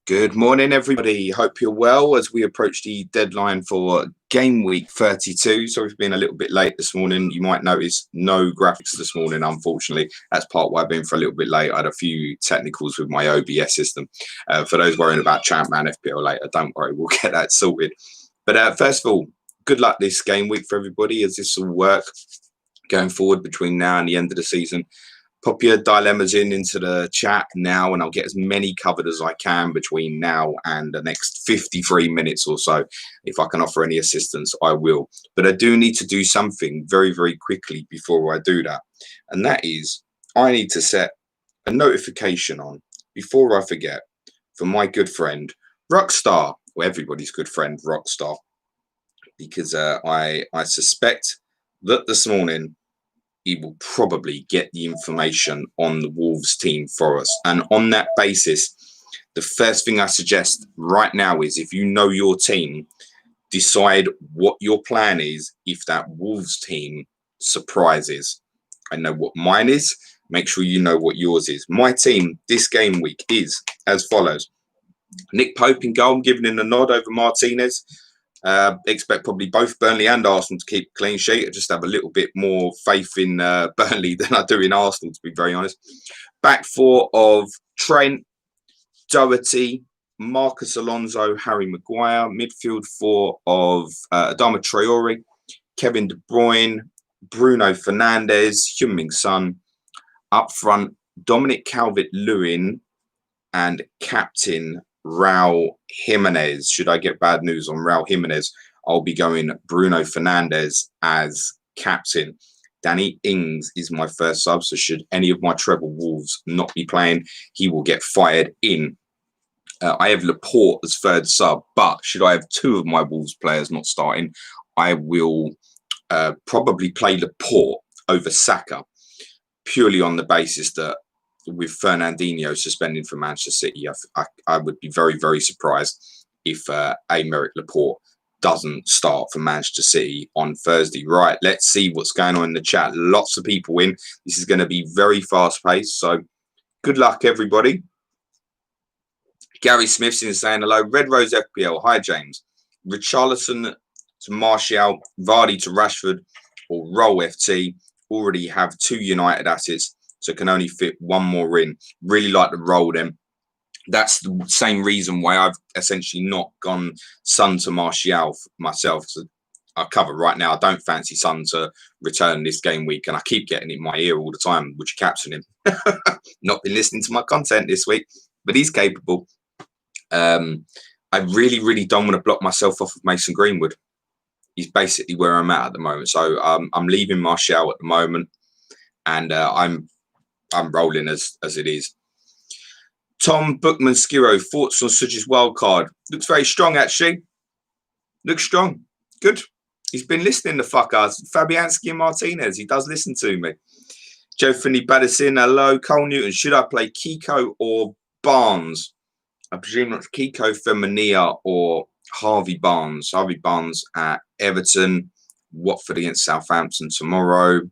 Good morning, everybody. Hope you're well as we approach the deadline for game week 32. Sorry for being a little bit late this morning. You might notice no graphics this morning, unfortunately. That's part why I've been for a little bit late. I had a few technicals with my OBS system. For those worrying about Champman FPL later, don't worry, we'll get that sorted. But first of all, good luck this game week for everybody as this will work going forward between now and the end of the season. Pop your dilemmas into the chat now, and I'll get as many covered as I can between now and the next 53 minutes or so. If I can offer any assistance, I will. But I do need to do something very, very quickly before I do that. And that is, I need to set a notification on, before I forget, for my good friend, Rockstar, or everybody's good friend, Rockstar. Because I suspect that this morning, he will probably get the information on the Wolves team for us. And on that basis, the first thing I suggest right now is if you know your team, decide what your plan is if that Wolves team surprises. I know what mine is. Make sure you know what yours is. My team this game week is as follows. Nick Pope in goal. I'm giving him a nod over Martinez. Expect probably both Burnley and Arsenal to keep a clean sheet. I just have a little bit more faith in Burnley than I do in Arsenal, to be very honest. Back four of Trent, Doherty, Marcus Alonso, Harry Maguire. Midfield four of Adama Traore, Kevin De Bruyne, Bruno Fernandes, Heung-min Son. Up front, Dominic Calvert-Lewin and captain Raul Jimenez. Should I get bad news on Raul Jimenez, I'll be going Bruno Fernandes as captain. Danny Ings is my first sub, so should any of my treble Wolves not be playing, he will get fired in. I have Laporte as third sub, but should I have two of my Wolves players not starting, I will probably play Laporte over Saka, purely on the basis that with Fernandinho suspending for Manchester City, I would be very, very surprised if Aymeric Laporte doesn't start for Manchester City on Thursday. Right, let's see what's going on in the chat. Lots of people in. This is going to be very fast-paced, so good luck, everybody. Gary Smith's in saying hello. Red Rose FPL. Hi, James. Richarlison to Martial, Vardy to Rashford, or Roll FT. Already have two United assets, so can only fit one more in. Really like to roll them. That's the same reason why I've essentially not gone Son to Martial myself. So I cover right now. I don't fancy Son to return this game week, and I keep getting it in my ear all the time. Would you captain him? Not been listening to my content this week, but he's capable. I really, really don't want to block myself off of Mason Greenwood. He's basically where I'm at the moment. So I'm leaving Martial at the moment, and I'm rolling as it is. Tom Bookman Skiro, thoughts on Suji's wild card? Looks very strong, actually. Looks strong. Good. He's been listening to fuckers. Fabianski and Martinez. He does listen to me. Joe Finney Badison, hello. Cole Newton, should I play Kiko or Barnes? I presume that's Kiko Femenia or Harvey Barnes. Harvey Barnes at Everton. Watford against Southampton tomorrow.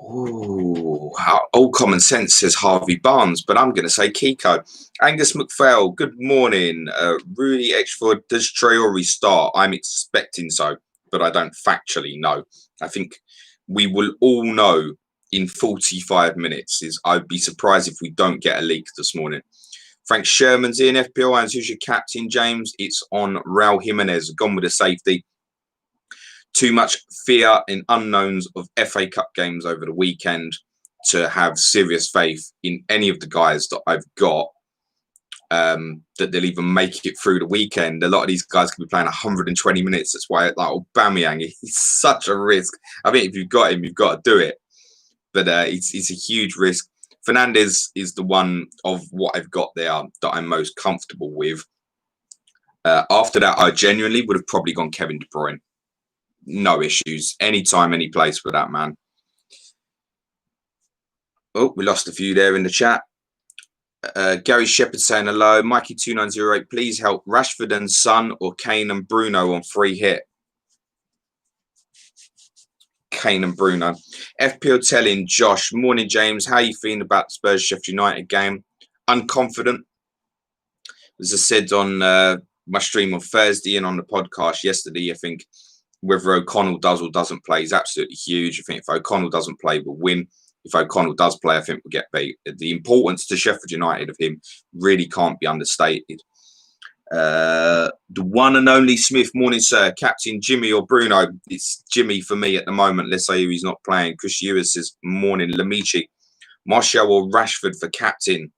Oh, all common sense says Harvey Barnes, but I'm going to say Kiko. Angus McPhail, good morning. Rudy Exford, does Traore start? I'm expecting so, but I don't factually know. I think we will all know in 45 minutes. I'd be surprised if we don't get a leak this morning. Frank Sherman's in FPL, and who's your captain, James? It's on Raul Jimenez, gone with a safety. Too much fear and unknowns of FA Cup games over the weekend to have serious faith in any of the guys that I've got that they'll even make it through the weekend. A lot of these guys can be playing 120 minutes. That's why, like Aubameyang, he's such a risk. I think if you've got him, you've got to do it. But it's a huge risk. Fernandes is the one of what I've got there that I'm most comfortable with. After that, I genuinely would have probably gone Kevin De Bruyne. No issues. Anytime, any place for that man. Oh, we lost a few there in the chat. Gary Shepherd saying hello. Mikey2908, please help Rashford and Son or Kane and Bruno on free hit. Kane and Bruno. FPL telling Josh, morning James, how are you feeling about the Spurs Sheffield United game? unconfident. As I said on my stream on Thursday and on the podcast yesterday, I think whether O'Connell does or doesn't play is absolutely huge. I think if O'Connell doesn't play, we'll win. If O'Connell does play, I think we'll get beat. The importance to Sheffield United of him really can't be understated. The one and only Smith, morning, sir. Captain Jimmy or Bruno? It's Jimmy for me at the moment. Let's say he's not playing. Chris Ewers says, morning, Lamici. Martial or Rashford for captain?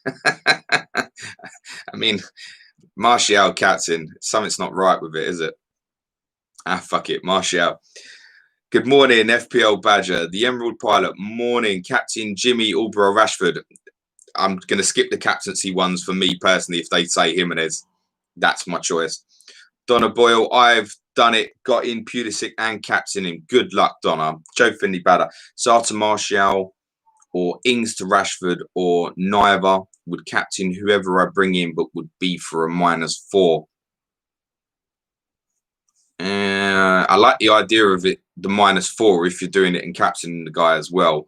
I mean, Martial captain. Something's not right with it, is it? Fuck it, Martial. Good morning, FPL Badger. The Emerald Pilot. Morning, Captain Jimmy Albro Rashford. I'm going to skip the captaincy ones for me personally if they say Jimenez. That's my choice. Donna Boyle, I've done it. Got in Pulisic and captain him. Good luck, Donna. Joe Finley Batter. Sarr to Martial or Ings to Rashford or neither. Would captain whoever I bring in but would be for a -4. I like the idea of it, the -4, if you're doing it and captaining the guy as well.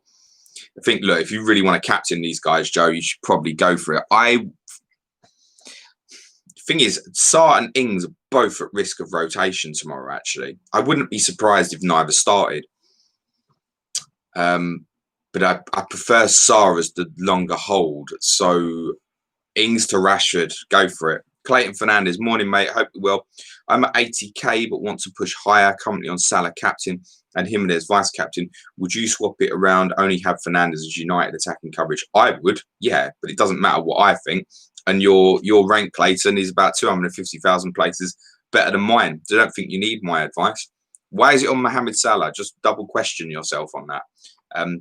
I think, look, if you really want to captain these guys, Joe, you should probably go for it. Thing is, Sarr and Ings are both at risk of rotation tomorrow, actually. I wouldn't be surprised if neither started. But I prefer Sarr as the longer hold. So Ings to Rashford, go for it. Clayton Fernandez, morning, mate. Hope you're well. I'm at 80k, but want to push higher. Currently on Salah captain and Jimenez vice captain. Would you swap it around? Only have Fernandez as United attacking coverage. I would, yeah, but it doesn't matter what I think. And your rank, Clayton, is about 250,000 places better than mine. So I don't think you need my advice. Why is it on Mohamed Salah? Just double question yourself on that.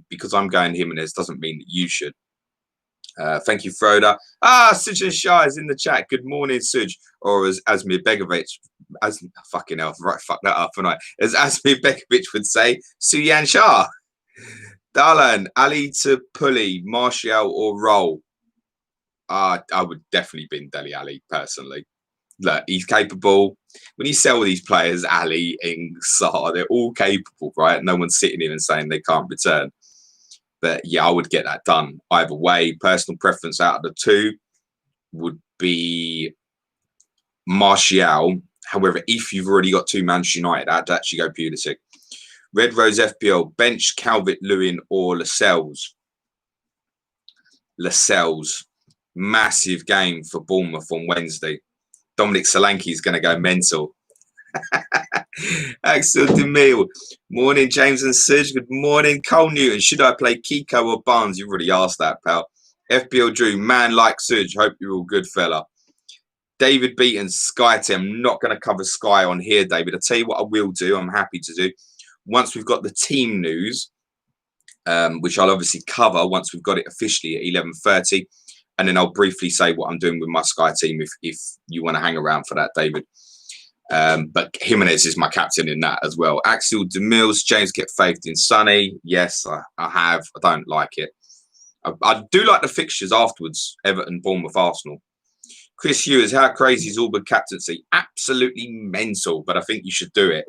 Because I'm going Jimenez doesn't mean that you should. Thank you, Froda. Suj and Shah is in the chat. Good morning, Suj. Or as Asmir Begovic, fucking hell, right, fuck that up, and as Asmir Begovic would say, Suyan Shah. Darlan, Ali to Pulley, Martial or Roll? I would definitely bin Dele Ali personally. Look, he's capable. When you sell these players, Ali, Ings, Sarr, they're all capable, right? No one's sitting here and saying they can't return. But yeah, I would get that done either way. Personal preference out of the two would be Martial. However, if you've already got two Manchester United, I'd actually go Pulisic. Red Rose FPL, bench Calvert-Lewin or Lascelles. Lascelles. Massive game for Bournemouth on Wednesday. Dominic Solanke is going to go mental. Axel DeMille. Morning, James and Serge. Good morning, Cole Newton. Should I play Kiko or Barnes? You've already asked that, pal. FBL Drew. Man like Serge. Hope you're all good, fella. David Beaton, Sky Team. I'm not going to cover Sky on here, David. I'll tell you what I will do. I'm happy to do. Once we've got the team news, which I'll obviously cover once we've got it officially at 11:30. And then I'll briefly say what I'm doing with my Sky team if you want to hang around for that, David. But Jimenez is my captain in that as well. Axel DeMills, James, get faith in Sonny. Yes, I have. I don't like it. I do like the fixtures afterwards. Everton, Bournemouth, Arsenal. Chris Hughes, how crazy is Auburn captaincy? Absolutely mental, but I think you should do it.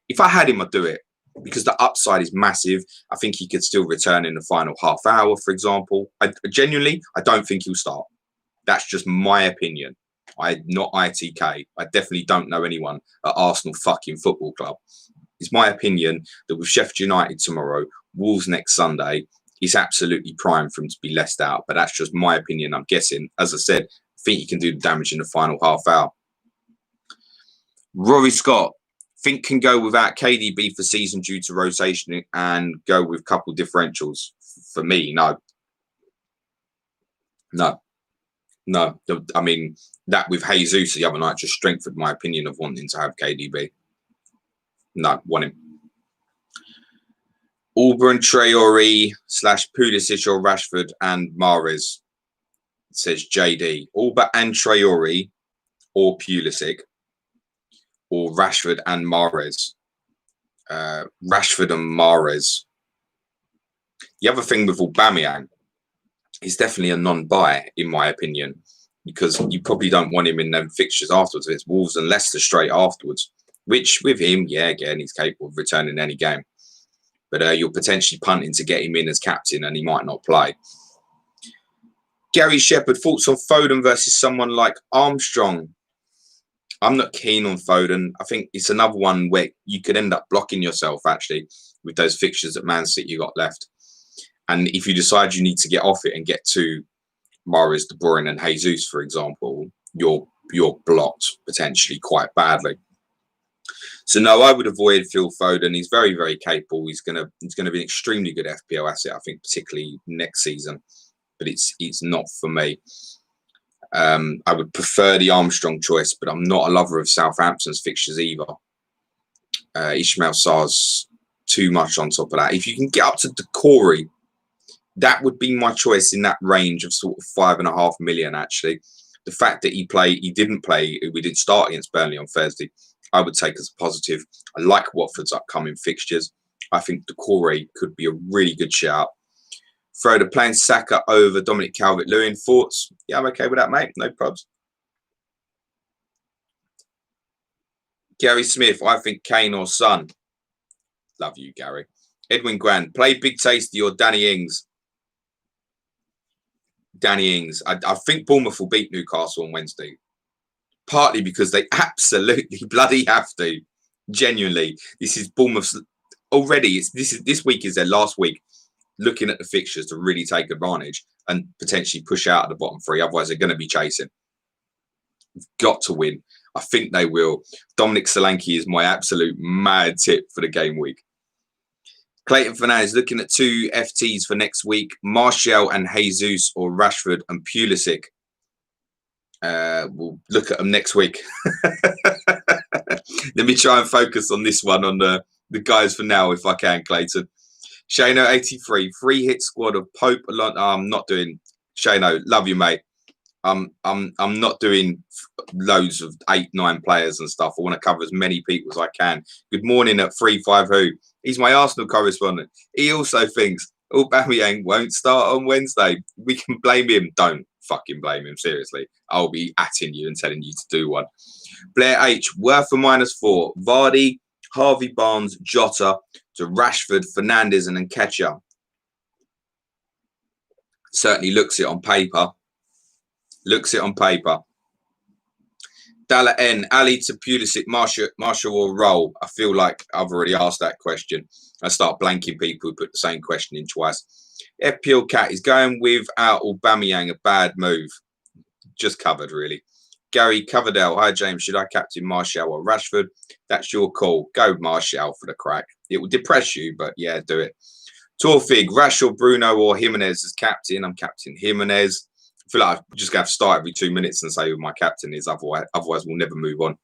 If I had him, I'd do it. Because the upside is massive. I think he could still return in the final half hour, for example. Genuinely, I don't think he'll start. That's just my opinion. I'm not ITK. I definitely don't know anyone at Arsenal fucking Football Club. It's my opinion that with Sheffield United tomorrow, Wolves next Sunday, he's absolutely primed for him to be left out. But that's just my opinion. I'm guessing. As I said, I think he can do the damage in the final half hour. Rory Scott. Think can go without KDB for season due to rotation and go with couple differentials. For me, no. I mean, that with Jesus the other night just strengthened my opinion of wanting to have KDB. No, want him. Auburn, Traore / Pulisic or Rashford and Mahrez, says JD. Auburn and Traore or Pulisic. Or Rashford and Mahrez. Rashford and Mahrez. The other thing with Aubameyang, he's definitely a non-buy, in my opinion, because you probably don't want him in them fixtures afterwards. It's Wolves and Leicester straight afterwards, which with him, yeah, again, he's capable of returning any game. But you're potentially punting to get him in as captain and he might not play. Gary Shepherd, thoughts on Foden versus someone like Armstrong? I'm not keen on Foden. I think it's another one where you could end up blocking yourself, actually, with those fixtures that Man City got left. And if you decide you need to get off it and get to Mahrez, De Bruyne and Jesus, for example, you're blocked potentially quite badly. So no, I would avoid Phil Foden. He's very, very capable. He's gonna be an extremely good FPL asset, I think, particularly next season. But it's not for me. I would prefer the Armstrong choice, but I'm not a lover of Southampton's fixtures either. Ismail Sarr's too much on top of that. If you can get up to Decore, that would be my choice in that range of sort of 5.5 million. Actually, the fact that he didn't play, we didn't start against Burnley on Thursday, I would take as a positive. I like Watford's upcoming fixtures. I think Decore could be a really good shout. Frodo playing Saka over Dominic Calvert-Lewin. Thoughts? Yeah, I'm okay with that, mate. No probs. Gary Smith, I think Kane or Son. Love you, Gary. Edwin Grand, play Big Tasty or Danny Ings. Danny Ings. I think Bournemouth will beat Newcastle on Wednesday. Partly because they absolutely bloody have to. Genuinely. This is Bournemouth's already. This week is their last week. Looking at the fixtures to really take advantage and potentially push out of the bottom three. Otherwise, they're going to be chasing. We've got to win. I think they will. Dominic Solanke is my absolute mad tip for the game week. Clayton Fernandez looking at 2 FTs for next week. Martial and Jesus or Rashford and Pulisic. We'll look at them next week. Let me try and focus on this one, on the guys for now, if I can, Clayton. Shano 83, 3-hit squad of Pope. I'm not doing Shano. Love you, mate. I'm not doing loads of 8-9 players and stuff. I want to cover as many people as I can. Good morning at 3-5 Who. He's my Arsenal correspondent. He also thinks Aubameyang won't start on Wednesday. We can blame him. Don't fucking blame him. Seriously, I'll be atting you and telling you to do one. Blair H, worth a -4. Vardy, Harvey Barnes, Jota to Rashford, Fernandez and Nketiah. Certainly looks it on paper. Dalla N, Ali to Pulisic, Marshall or Roll. I feel like I've already asked that question. I start blanking people who put the same question in twice. FPL Cat is going without Aubameyang, a bad move. Just covered, really. Gary Coverdale, hi James, should I captain Martial or Rashford? That's your call. Go Martial for the crack. It will depress you, but yeah, do it. Torfig, Rash or Bruno or Jimenez as captain. I'm captain Jimenez. I feel like I'm just going to have to start every 2 minutes and say who my captain is. Otherwise we'll never move on.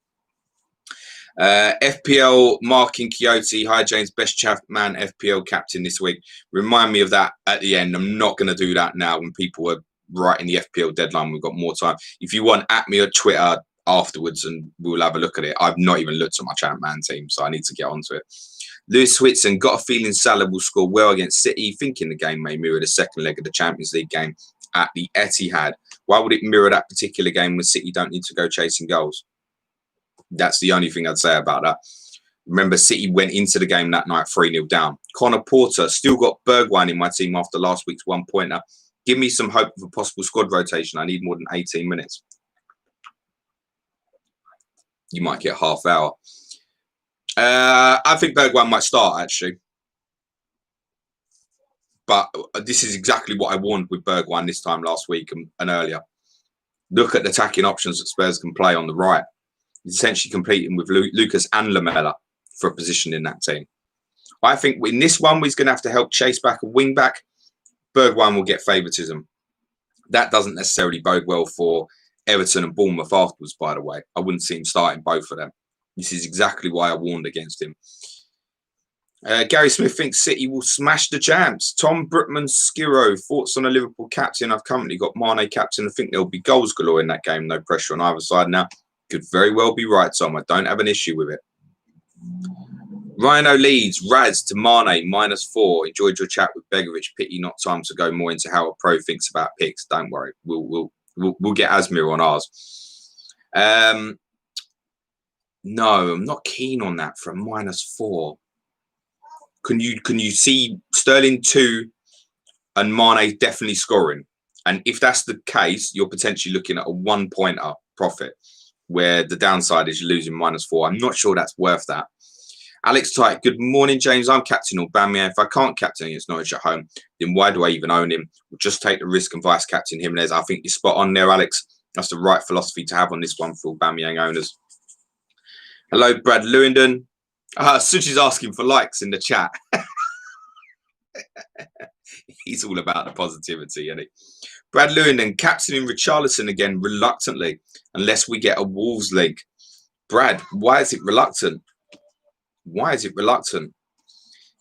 FPL Marking Quixote. Hi, James. Best chaff man FPL captain this week. Remind me of that at the end. I'm not going to do that now when people are writing the FPL deadline. We've got more time. If you want, at me on Twitter afterwards and we'll have a look at it. I've not even looked at my champ man team, so I need to get onto it. Lewis Whitson, got a feeling Salah will score well against City, thinking the game may mirror the second leg of the Champions League game at the Etihad. Why would it mirror that particular game when City don't need to go chasing goals? That's the only thing I'd say about that. Remember, City went into the game that night 3-0 down. Connor Porter, still got Bergwijn in my team after last week's 1-pointer. Give me some hope of a possible squad rotation. I need more than 18 minutes. You might get half hour. I think Bergwijn might start, actually. But this is exactly what I warned with Bergwijn this time last week and earlier. Look at the attacking options that Spurs can play on the right. He's essentially competing with Lucas and Lamela for a position in that team. I think in this one, he's going to have to help chase back a wing back. Bergwijn will get favouritism. That doesn't necessarily bode well for Everton and Bournemouth afterwards, by the way. I wouldn't see him starting both of them. This is exactly why I warned against him. Gary Smith thinks City will smash the champs. Tom Brookman Skiro, thoughts on a Liverpool captain? I've currently got Mane captain. I think there'll be goals galore in that game. No pressure on either side now. Could very well be right, Tom. I don't have an issue with it. Rhino leads. Raz to Mane, -4. Enjoyed your chat with Begovic. Pity not time to go more into how a pro thinks about picks. Don't worry. We'll get Asmir on ours. No, I'm not keen on that for a -4. Can you see Sterling 2 and Mane definitely scoring? And if that's the case, you're potentially looking at a 1-pointer profit, where the downside is you're losing -4. I'm not sure that's worth that. Alex Tight, good morning, James. I'm captain Aubameyang. If I can't captain against Norwich at home, then why do I even own him? We'll just take the risk and vice captain Jimenez. I think you're spot on there, Alex. That's the right philosophy to have on this one for Aubameyang owners. Hello, Brad Lewington. Suji's asking for likes in the chat. He's all about the positivity, isn't he? Brad Lewington, captaining Richarlison again reluctantly, unless we get a Wolves link. Brad, why is it reluctant? Why is it reluctant?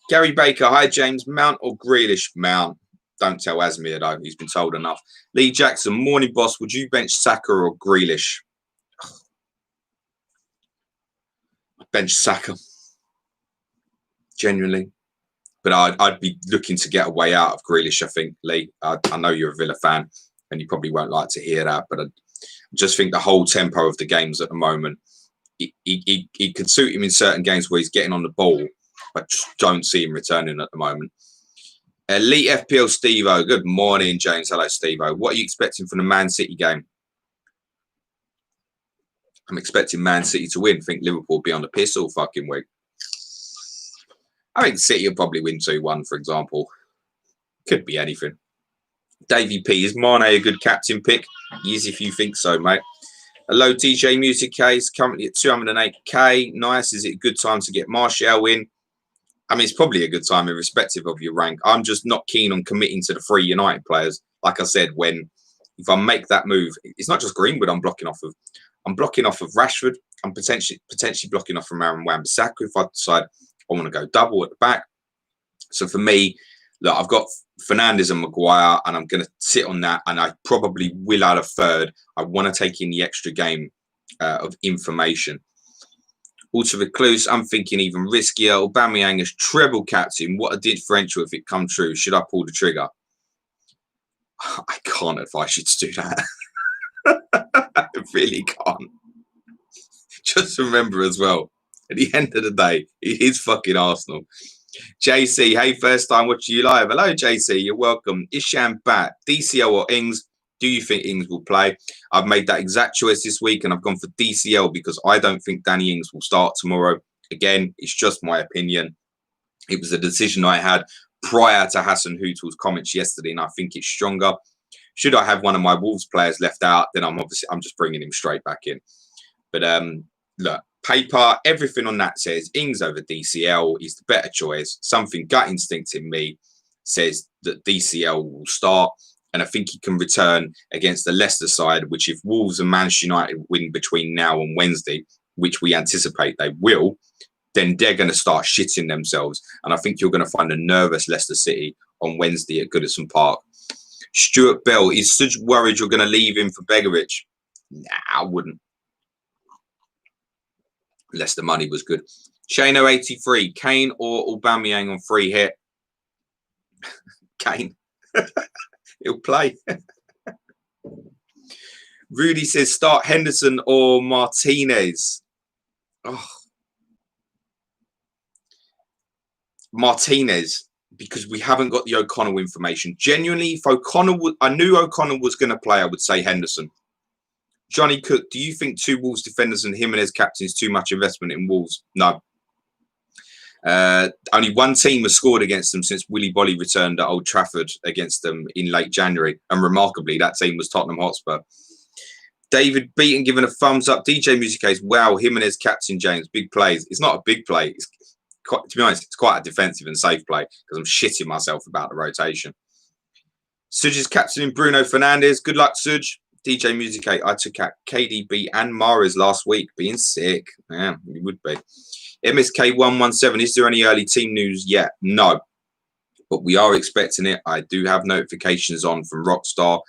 Gary Baker, hi James, Mount or Grealish? Mount. Don't tell Asmir though, he's been told enough. Lee Jackson, morning boss, would you bench Saka or Grealish? Bench Saka. Genuinely. But I'd be looking to get a way out of Grealish, I think, Lee. I know you're a Villa fan and you probably won't like to hear that, but I just think the whole tempo of the games at the moment, he could suit him in certain games where he's getting on the ball, but just don't see him returning at the moment. Elite FPL Steve-O. Good morning, James. Hello, Steve-O. What are you expecting from the Man City game? I'm expecting Man City to win. I think Liverpool will be on the piss all fucking week. I think City will probably win 2-1, for example. Could be anything. Davey P. Is Mane a good captain pick? Yes, if you think so, mate. Hello, DJ Music Case. Currently at 208k. Nice. Is it a good time to get Martial in? I mean, it's probably a good time irrespective of your rank. I'm just not keen on committing to the 3 United players. Like I said, if I make that move, it's not just Greenwood I'm blocking off of. I'm blocking off of Rashford. I'm potentially blocking off from Aaron Wan-Bissaka if I decide I want to go double at the back. So for me, look, I've got Fernandes and Maguire, and I'm going to sit on that, and I probably will add a third. I want to take in the extra game of information. Also, Recluse, I'm thinking even riskier. Aubameyang as treble captain. What a differential if it come true. Should I pull the trigger? I can't advise you to do that. I really can't. Just remember as well, at the end of the day, it is fucking Arsenal. JC, hey, first time watching you live. Hello, JC, you're welcome. Isham Bat, DCL or Ings? Do you think Ings will play? I've made that exact choice this week, and I've gone for DCL because I don't think Danny Ings will start tomorrow. Again, it's just my opinion. It was a decision I had prior to Hassan Hüttl's comments yesterday, and I think it's stronger. Should I have one of my Wolves players left out, then I'm just bringing him straight back in. But look, paper, everything on that says Ings over DCL is the better choice. Something gut instinct in me says that DCL will start, and I think he can return against the Leicester side, which if Wolves and Manchester United win between now and Wednesday, which we anticipate they will, then they're going to start shitting themselves. And I think you're going to find a nervous Leicester City on Wednesday at Goodison Park. Stuart Bell, is Suj worried you're going to leave him for Begovic? Nah, I wouldn't. Unless the money was good. Shano83, Kane or Aubameyang on free hit? Kane. He'll play. Rudy says start Henderson or Martinez. Oh. Martinez, because we haven't got the O'Connell information. Genuinely, if I knew O'Connell was going to play, I would say Henderson. Johnny Cook, do you think 2 Wolves defenders and Jimenez captain is too much investment in Wolves? No. Only one team has scored against them since Willy Bolly returned at Old Trafford against them in late January. And remarkably, that team was Tottenham Hotspur. David Beaton giving a thumbs up. DJ Music Case, wow, Jimenez captain James, big plays. It's not a big play. It's quite, to be honest, it's quite a defensive and safe play because I'm shitting myself about the rotation. Suj is captaining Bruno Fernandes. Good luck, Suj. DJ Music Case, I took out KDB and Mahrez last week, being sick. Yeah, you would be. MSK117, is there any early team news yet? No, but we are expecting it. I do have notifications on from Rockstar.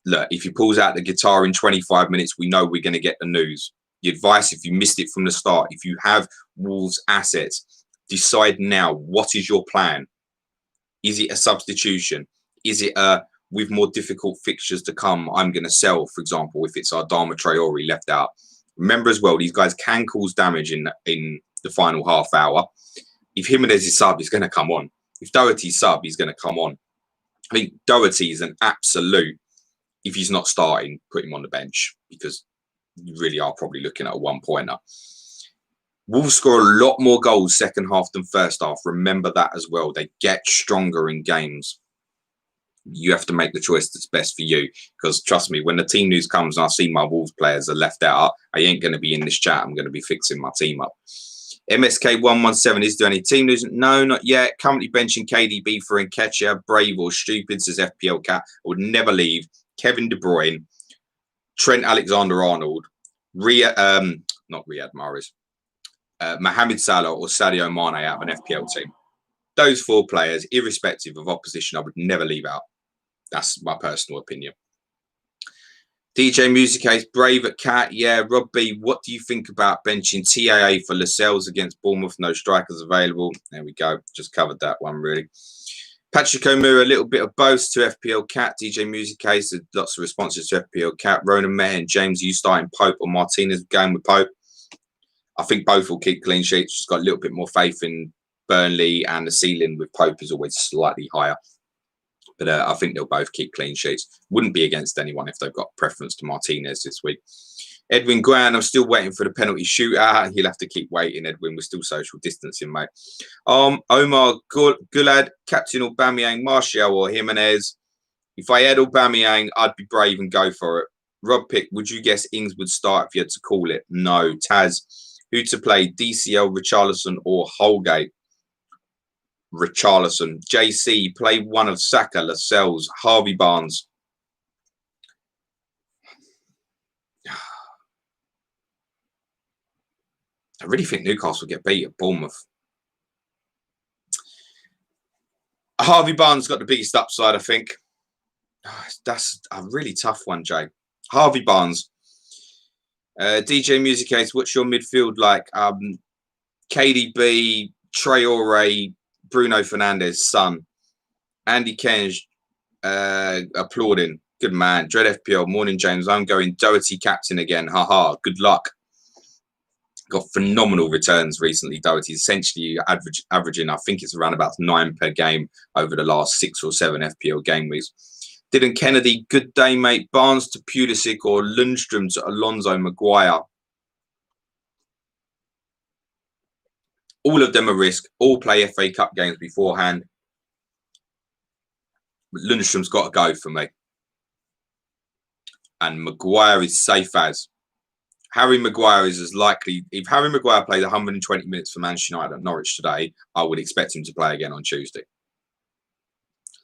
Look, if he pulls out the guitar in 25 minutes, we know we're going to get the news. The advice, if you missed it from the start, if you have Wolves assets, decide now, what is your plan? Is it a substitution? Is it a, with more difficult fixtures to come, I'm going to sell, for example, if it's our Adama Traore left out? Remember as well, these guys can cause damage in the final half hour. If Jimenez is sub, he's going to come on. If Doherty's sub, he's going to come on. I think Doherty is an absolute, if he's not starting, put him on the bench, because you really are probably looking at a one-pointer. Wolves score a lot more goals second half than first half. Remember that as well. They get stronger in games. You have to make the choice that's best for you, because trust me, when the team news comes and I see my Wolves players are left out, I ain't going to be in this chat. I'm going to be fixing my team up. MSK117, is there any team news? No, not yet. Currently benching KDB for Nketiah. Brave or stupid, says FPL Cat. I would never leave Kevin De Bruyne, Trent Alexander-Arnold, not Riyad Mahrez, Mohamed Salah or Sadio Mane out of an FPL team. Those 4 players, irrespective of opposition, I would never leave out. That's my personal opinion. DJ Music Case, Brave at Cat. Yeah, Rob B, what do you think about benching TAA for Lascelles against Bournemouth? No strikers available. There we go. Just covered that one, really. Patrick O'Meara, a little bit of both to FPL Cat. DJ Music Case, lots of responses to FPL Cat. Ronan Mehan, James, you starting Pope or Martinez? Going with Pope. I think both will keep clean sheets. Just got a little bit more faith in Burnley, and the ceiling with Pope is always slightly higher. But I think they'll both keep clean sheets. Wouldn't be against anyone if they've got preference to Martinez this week. Edwin Grant, I'm still waiting for the penalty shootout. He'll have to keep waiting, Edwin. We're still social distancing, mate. Omar Gulad, Captain Aubameyang, Martial or Jimenez. If I had Aubameyang, I'd be brave and go for it. Rob Pick, would you guess Ings would start if you had to call it? No. Taz, who to play? DCL, Richarlison or Holgate? Richarlison. JC, play one of Saka, Lascelles, Harvey Barnes. I really think Newcastle get beat at Bournemouth. Harvey Barnes got the biggest upside, I think. That's a really tough one, Jay. Harvey Barnes. DJ Music Case, what's your midfield like? KDB, Traore, Bruno Fernandes, Son. Andy Kenge, applauding. Good man. Dread FPL, morning, James. I'm going Doherty captain again. Haha, good luck. Got phenomenal returns recently. Doherty essentially averaging, I think it's around about 9 per game over the last 6 or 7 FPL game weeks. Dylan Kennedy, good day, mate. Barnes to Pulisic or Lundstrom to Alonso Maguire. All of them are risk. All play FA Cup games beforehand. But Lundstrom's got to go for me. And Maguire is safe as. Harry Maguire is as likely. If Harry Maguire played 120 minutes for Manchester United at Norwich today, I would expect him to play again on Tuesday.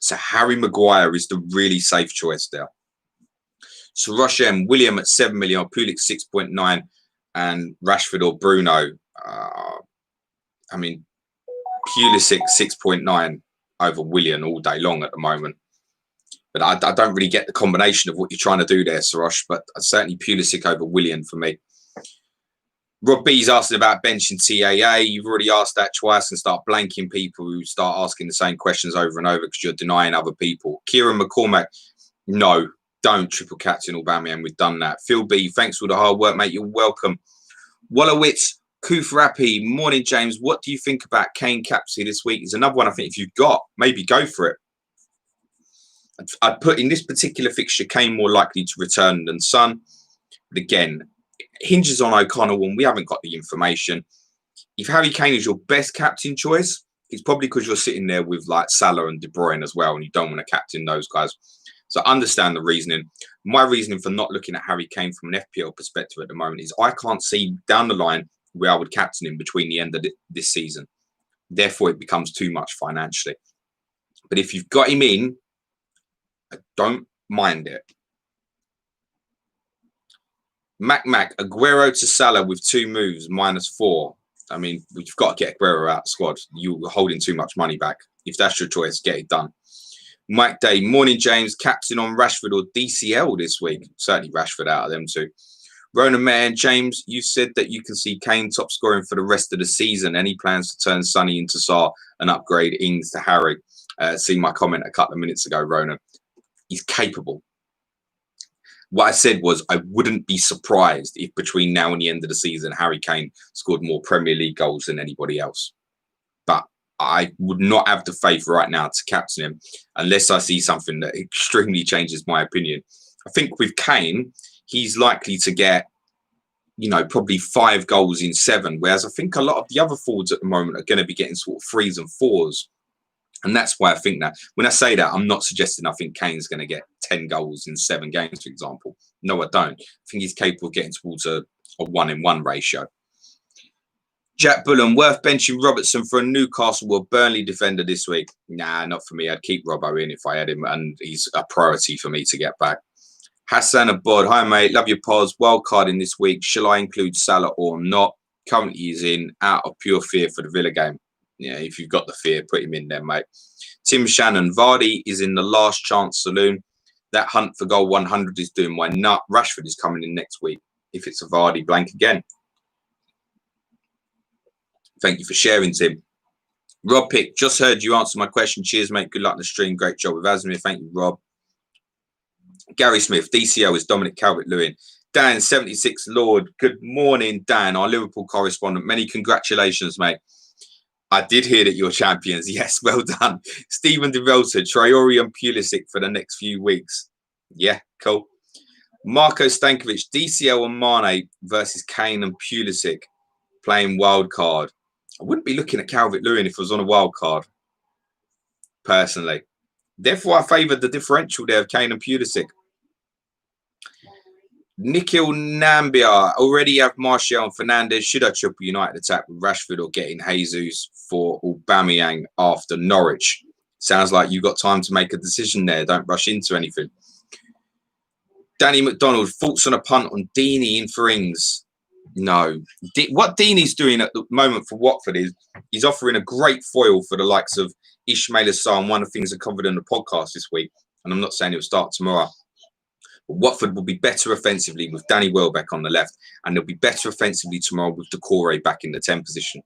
So Harry Maguire is the really safe choice there. So Roshem, William at 7 million, Pulisic 6.9, and Rashford or Bruno. I mean, Pulisic 6.9 over William all day long at the moment. But I don't really get the combination of what you're trying to do there, Sarosh. But certainly Pulisic over William for me. Rob B's asking about benching TAA. You've already asked that twice, and start blanking people who start asking the same questions over and over because you're denying other people. Kieran McCormack, no, don't triple captain Aubameyang. We've done that. Phil B, thanks for the hard work, mate. You're welcome. Wallowitz, Kufrapi, morning, James. What do you think about Kane captaincy this week? Is another one I think if you've got, maybe go for it. I'd put in this particular fixture Kane more likely to return than Son. But again, hinges on O'Connell when we haven't got the information. If Harry Kane is your best captain choice, it's probably because you're sitting there with like Salah and De Bruyne as well, and you don't want to captain those guys. So I understand the reasoning. My reasoning for not looking at Harry Kane from an FPL perspective at the moment is I can't see down the line where I would captain him between the end of this season. Therefore, it becomes too much financially. But if you've got him in, I don't mind it. Mac, Aguero to Salah with 2 moves, -4. I mean, we've got to get Aguero out of the squad. You're holding too much money back. If that's your choice, get it done. Mike Day, morning, James. Captain on Rashford or DCL this week? Certainly Rashford out of them two. Ronan Mayer, James, you said that you can see Kane top scoring for the rest of the season. Any plans to turn Sonny into Sar and upgrade Ings to Harry? See my comment a couple of minutes ago, Ronan. He's capable. What I said was I wouldn't be surprised if between now and the end of the season, Harry Kane scored more Premier League goals than anybody else. But I would not have the faith right now to captain him unless I see something that extremely changes my opinion. I think with Kane, he's likely to get, probably 5 goals in 7, whereas I think a lot of the other forwards at the moment are going to be getting sort of 3s and 4s. And that's why I think that. When I say that, I'm not suggesting I think Kane's going to get 10 goals in 7 games, for example. No, I don't. I think he's capable of getting towards a 1-in-1 ratio. Jack Bullen, worth benching Robertson for a Newcastle or Burnley defender this week? Nah, not for me. I'd keep Robbo in if I had him, and he's a priority for me to get back. Hassan Abod, hi mate, love your pods. Wild card in this week. Shall I include Salah or not? Currently he's in out of pure fear for the Villa game. Yeah, if you've got the fear, put him in there, mate. Tim Shannon, Vardy is in the last chance saloon. That hunt for goal 100 is doing my nut. Rashford is coming in next week. If it's a Vardy blank again. Thank you for sharing, Tim. Rob Pick, just heard you answer my question. Cheers, mate. Good luck in the stream. Great job with Asmir. Thank you, Rob. Gary Smith, DCL is Dominic Calvert-Lewin. Dan, 76 Lord. Good morning, Dan, our Liverpool correspondent. Many congratulations, mate. I did hear that you're champions. Yes, well done. Stephen DeVelta, Traore and Pulisic for the next few weeks. Yeah, cool. Marco Stankovic, DCL and Mane versus Kane and Pulisic playing wild card. I wouldn't be looking at Calvert-Lewin if I was on a wild card, personally. Therefore, I favoured the differential there of Kane and Pulisic. Nikhil Nambia, already have Martial and Fernandes. Should I triple United attack with Rashford or get in Jesus for Aubameyang after Norwich? Sounds like you got time to make a decision there. Don't rush into anything. Danny McDonald, thoughts on a punt on Deeney in for Ings? No. What Deeney's doing at the moment for Watford is he's offering a great foil for the likes of Ismail Assar, and one of the things I covered in the podcast this week, and I'm not saying he'll start tomorrow, but Watford will be better offensively with Danny Welbeck on the left, and they'll be better offensively tomorrow with Decore back in the 10 position.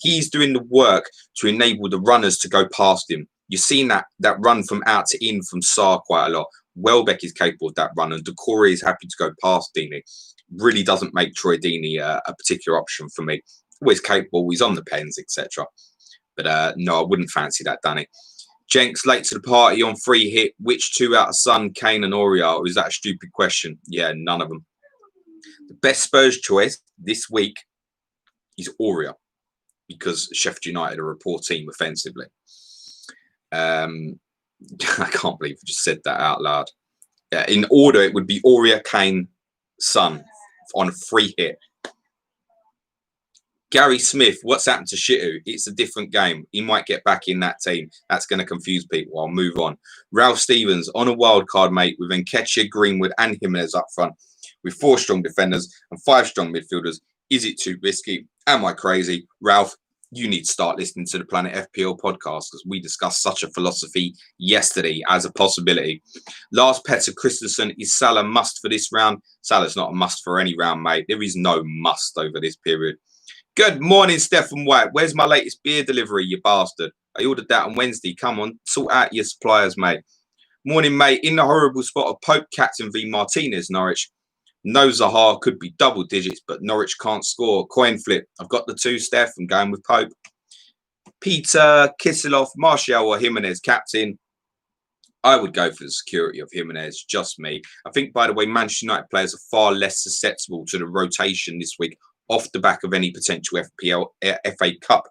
He's doing the work to enable the runners to go past him. You've seen that run from out to in from Sarr quite a lot. Welbeck is capable of that run, and Decore is happy to go past Deeney. Really doesn't make Troy Deeney a particular option for me. Always capable, he's on the pens, etc. But no, I wouldn't fancy that, Danny. Jenks, late to the party on free hit. Which 2 out of Son, Kane and Aurier? Or is that a stupid question? Yeah, none of them. The best Spurs choice this week is Aurier, because Sheffield United are a poor team offensively. I can't believe I just said that out loud. In order, it would be Aurier, Kane, Son on a free hit. Gary Smith, what's happened to Shitu? It's a different game. He might get back in that team. That's going to confuse people. I'll move on. Ralph Stevens, on a wild card, mate, with Nketiah, Greenwood and Jimenez up front, with 4 strong defenders and 5 strong midfielders. Is it too risky? Am I crazy? Ralph, you need to start listening to the Planet FPL podcast, because we discussed such a philosophy yesterday as a possibility. Lars Petter Christensen, is Salah must for this round? Salah's not a must for any round, mate. There is no must over this period. Good morning, Stephen White. Where's my latest beer delivery, you bastard? I ordered that on Wednesday. Come on, sort out your suppliers, mate. Morning, mate. In the horrible spot of Pope, Captain v Martinez, Norwich. No Zaha, could be double digits, but Norwich can't score. Coin flip. I've got the 2, Steph. I'm going with Pope. Peter Kisilov, Martial or Jimenez, captain. I would go for the security of Jimenez, just me. I think, by the way, Manchester United players are far less susceptible to the rotation this week off the back of any potential FA Cup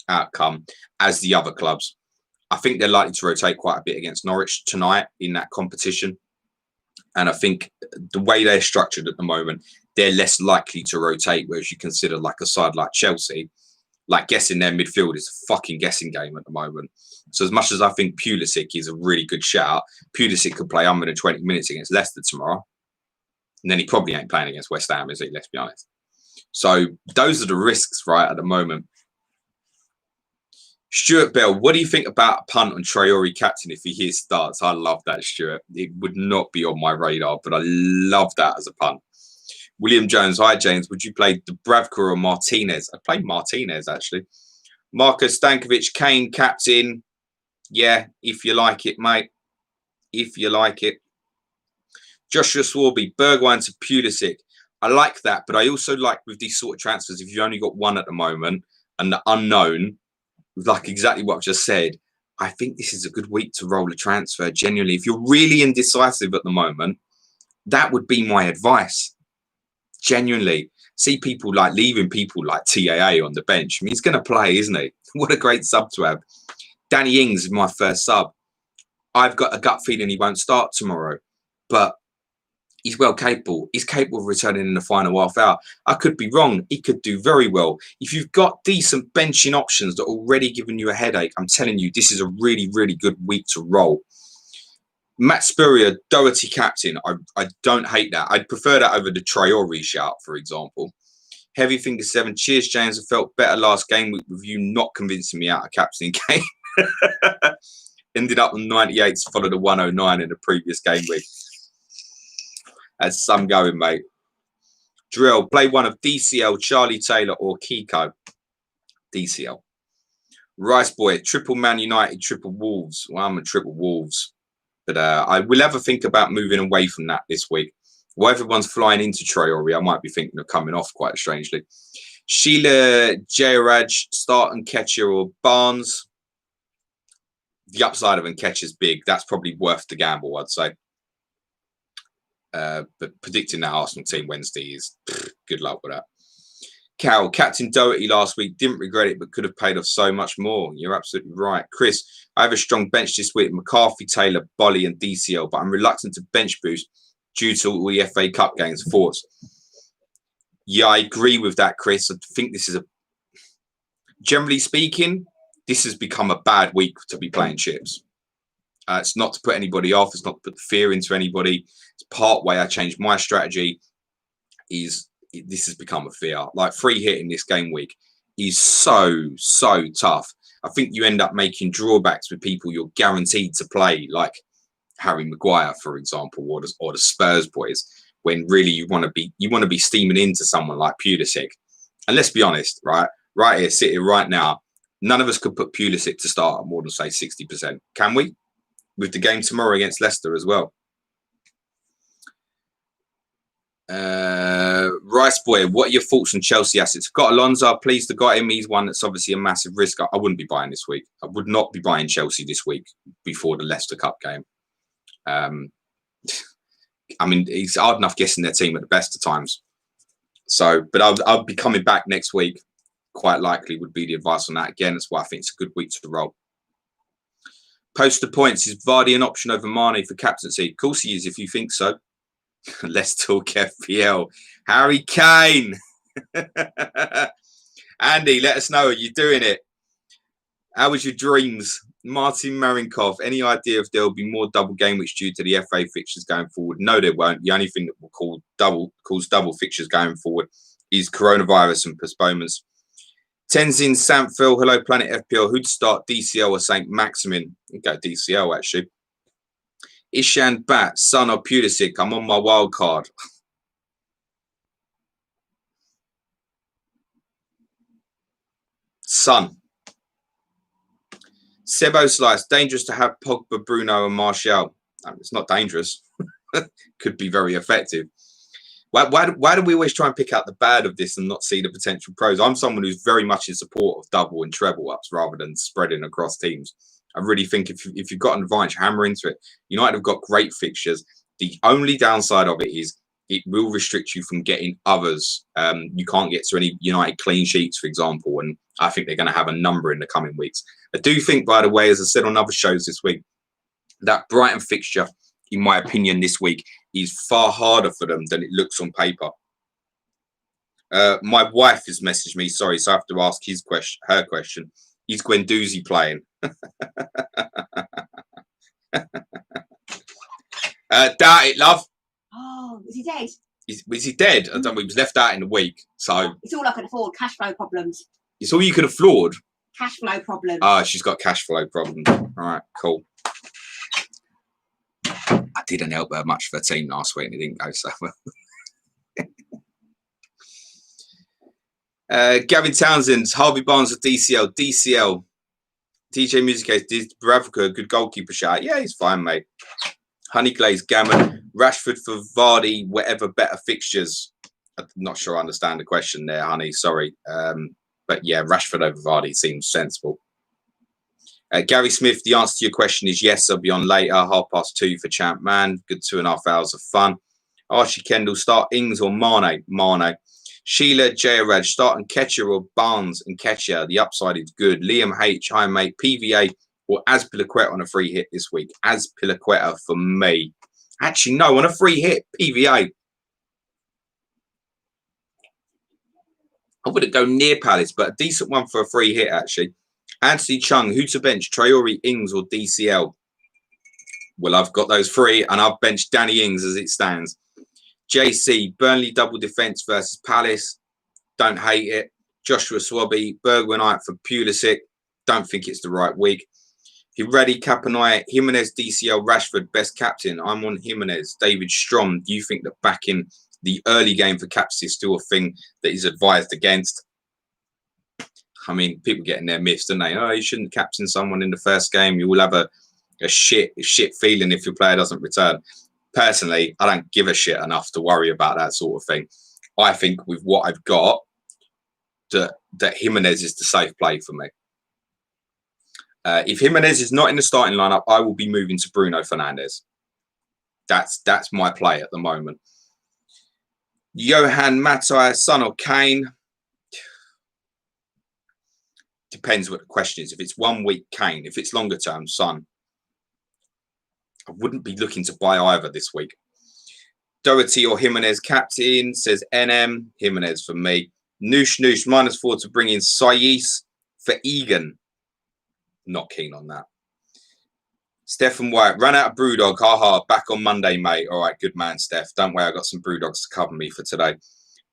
outcome as the other clubs. I think they're likely to rotate quite a bit against Norwich tonight in that competition. And I think the way they're structured at the moment, they're less likely to rotate, whereas you consider like a side like Chelsea, like guessing their midfield is a fucking guessing game at the moment. So as much as I think Pulisic is a really good shout, Pulisic could play 120 minutes against Leicester tomorrow. And then he probably ain't playing against West Ham, is he? Let's be honest. So those are the risks right at the moment. Stuart Bell, what do you think about a punt on Traore captain if he starts? I love that, Stuart. It would not be on my radar, but I love that as a punt. William Jones, hi James, would you play Dubravka or Martinez? I'd play Martinez, actually. Marcus Stankovic, Kane captain. Yeah, if you like it, mate. If you like it. Joshua Swarby, Bergwijn to Pulisic. I like that, but I also like with these sort of transfers, if you've only got one at the moment and the unknown, like exactly what I've just said, I think this is a good week to roll a transfer. Genuinely, if you're really indecisive at the moment, that would be my advice. Genuinely, see people like leaving people like TAA on the bench. I mean, he's going to play, isn't he? What a great sub to have. Danny Ings is my first sub. I've got a gut feeling he won't start tomorrow, but he's well capable. He's capable of returning in the final half hour. I could be wrong. He could do very well. If you've got decent benching options that are already giving you a headache, I'm telling you, this is a really, really good week to roll. Matt Spurrier, Doherty captain. I don't hate that. I'd prefer that over the Traore shout, for example. Heavy Finger 7. Cheers, James. I felt better last game week with you not convincing me out of captain game. Ended up on 98 to follow the 109 in the previous game week. Had some going, mate. Drill. Play one of DCL, Charlie Taylor, or Kiko. DCL. Rice Boy. Triple Man United, triple Wolves. Well, I'm a triple Wolves. But I will have a think about moving away from that this week. While everyone's flying into Traore, I might be thinking of coming off quite strangely. Sheila Jairaj, Start and Ketcher or Barnes. The upside of Nketiah's big. That's probably worth the gamble, I'd say. But predicting that Arsenal team Wednesday is good luck with that. Carol, Captain Doherty last week. Didn't regret it, but could have paid off so much more. You're absolutely right. Chris, I have a strong bench this week. McCarthy, Taylor, Bolly and DCL, but I'm reluctant to bench boost due to all the FA Cup games. Thoughts? Yeah, I agree with that, Chris. I think this is generally speaking, this has become a bad week to be playing chips. It's not to put anybody off. It's not to put fear into anybody. It's part way I changed my strategy. This has become a fear. Like free hit in this game week is so tough. I think you end up making drawbacks with people you're guaranteed to play, like Harry Maguire, for example, or the Spurs boys. When really you want to be steaming into someone like Pulisic. And let's be honest, right here, sitting right now, none of us could put Pulisic to start at more than say 60%. Can we? With the game tomorrow against Leicester as well. Rice Boy, what are your thoughts on Chelsea assets? I've got Alonso, pleased to got him. He's one that's obviously a massive risk. I wouldn't be buying this week. I would not be buying Chelsea this week before the Leicester Cup game. I mean, it's hard enough guessing their team at the best of times. So, but I'll be coming back next week. Quite likely would be the advice on that. Again, that's why I think it's a good week to roll. Poster points. Is Vardy an option over Mane for captaincy? Of course he is, if you think so. Let's talk FPL. Harry Kane. Andy, let us know. Are you doing it? How was your dreams? Martin Marinkov. Any idea if there'll be more double game weeks due to the FA fixtures going forward? No, there won't. The only thing that will cause double fixtures going forward is coronavirus and postponements. Tenzin Samphil. Hello, Planet FPL. Who'd start DCL or St. Maximin? I think go DCL actually. Ishan Bat, Son or Pulisic. I'm on my wild card. Son. Sebo Slice. Dangerous to have Pogba, Bruno and Martial. It's not dangerous. Could be very effective. Why do we always try and pick out the bad of this and not see the potential pros? I'm someone who's very much in support of double and treble ups rather than spreading across teams. I really think if you've got an advantage, hammer into it. United have got great fixtures. The only downside of it is it will restrict you from getting others. You can't get to any United clean sheets, for example, and I think they're going to have a number in the coming weeks. I do think, by the way, as I said on other shows this week, that Brighton fixture, in my opinion, this week is far harder for them than it looks on paper. My wife has messaged me, sorry, so I have to ask her question. Is Guendouzi playing? Doubt it, love. Oh, is he dead? Is he dead? I don't know. He was left out in the week, so it's all I can afford. Cash flow problems. It's all you could afford. Cash flow problems. Ah, she's got cash flow problems. All right, cool. I didn't help her much for the team last week, and it didn't go so well. Gavin Townsend, Harvey Barnes of DCL. DJ Music Case, Bravka, good goalkeeper shot. Yeah, he's fine, mate. Honey Glaze, Gammon, Rashford for Vardy, whatever better fixtures. I'm not sure I understand the question there, honey. Sorry. But yeah, Rashford over Vardy seems sensible. Gary Smith, the answer to your question is yes. I'll be on later, 2:30 for Champ Man. Good 2.5 hours of fun. Archie Kendall, start Ings or Mane? Mane. Sheila Jayaraj, start Nketiah or Barnes and Nketiah. The upside is good. Liam H, hi mate. PVA or Azpilicueta on a free hit this week? Azpilicueta for me. Actually, no, on a free hit, PVA. I wouldn't go near Palace, but a decent one for a free hit, actually. Anthony Chung, who to bench? Traore, Ings or DCL? Well, I've got those three, and I've benched Danny Ings as it stands. JC, Burnley double defence versus Palace. Don't hate it. Joshua Swabby, Bergwijn for Pulisic. Don't think it's the right week. Hiredi Kapanai, Jimenez, DCL, Rashford, best captain. I'm on Jimenez. David Strom, do you think that backing the early game for captaincy is still a thing that is advised against? I mean, people get in their myths, don't they? Oh, you shouldn't captain someone in the first game. You will have a shit feeling if your player doesn't return. Personally, I don't give a shit enough to worry about that sort of thing. I think with what I've got, that Jimenez is the safe play for me. If Jimenez is not in the starting lineup, I will be moving to Bruno Fernandes. That's my play at the moment. Johan Matai, Son or Kane? Depends what the question is. If it's 1 week, Kane. If it's longer term, Son. I wouldn't be looking to buy either this week. Doherty or Jimenez captain, says NM. Jimenez for me. Noosh -4 to bring in Sayis for Egan. Not keen on that. Stephen White, ran out of Brewdog. Haha, back on Monday, mate. All right, good man, Steph. Don't worry, I got some Brewdogs to cover me for today.